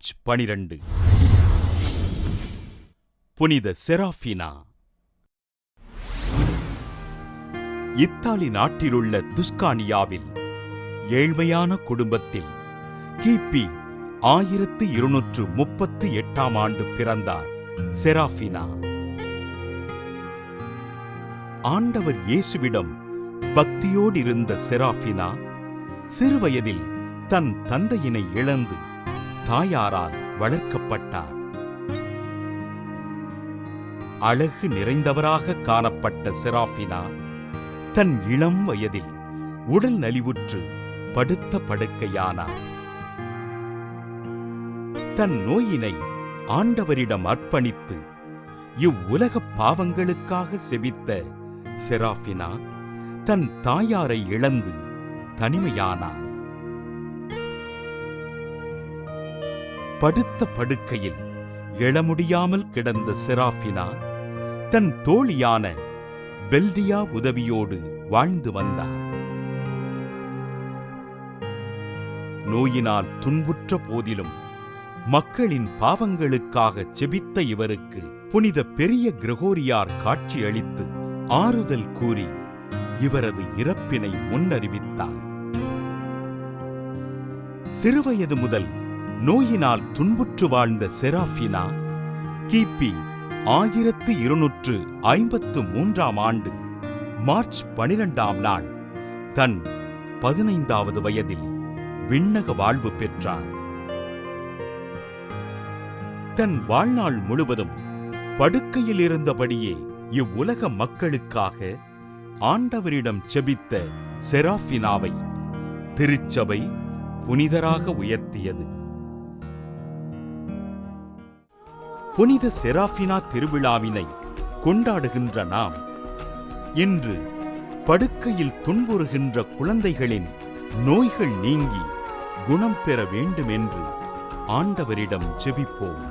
March 12. புனித Serafina. Italy நாட்டிலுள்ள துஸ்கானியாவில் ஏழ்மையான குடும்பத்தில் கிபி 1238 பிறந்தார் செராஃபினா. ஆண்டவர் இயேசுவிடம் பக்தியோடிருந்த செராஃபினா சிறுவயதில் தன் தந்தையினை இழந்து தாயாரால் வளர்க்கப்பட்டார். அழகு நிறைந்தவராக காணப்பட்ட செராஃபினா தன் இளம் வயதில் உடல் நலிவுற்று படுத்த படுக்கையானார். தன் நோயினை ஆண்டவரிடம் அர்ப்பணித்து இவ்வுலகப் பாவங்களுக்காக செபித்த செராஃபினா தன் தாயாரை இழந்து தனிமையானார். படுத்த படுக்கையில் எழ முடியாமல் கிடந்த செராஃபினா தன் தோழியான பெல்டியா உதவியோடு வாழ்ந்து வந்தார். நோயினால் துன்புற்ற போதிலும் மக்களின் பாவங்களுக்காக செபித்த இவருக்கு புனித பெரிய கிரகோரியார் காட்சியளித்து ஆறுதல் கூறி இவரது இறப்பினை முன்னறிவித்தார். சிறுவயது முதல் நோயினால் துன்புற்று வாழ்ந்த செராஃபினா கிபி 1253 மார்ச் 12 தன் 15வது வயதில் விண்ணக வாழ்வு பெற்றார். தன் வாழ்நாள் முழுவதும் படுக்கையில் இருந்தபடியே இவ்வுலக மக்களுக்காக ஆண்டவரிடம் செபித்த செராஃபினாவை திருச்சபை புனிதராக உயர்த்தியது. புனித செராஃபினா திருவிழாவினை கொண்டாடுகின்ற நாம் இன்று படுக்கையில் துன்புறுகின்ற குழந்தைகளின் நோய்கள் நீங்கி குணம் பெற வேண்டும் என்று ஆண்டவரிடம் ஜெபிப்போம்.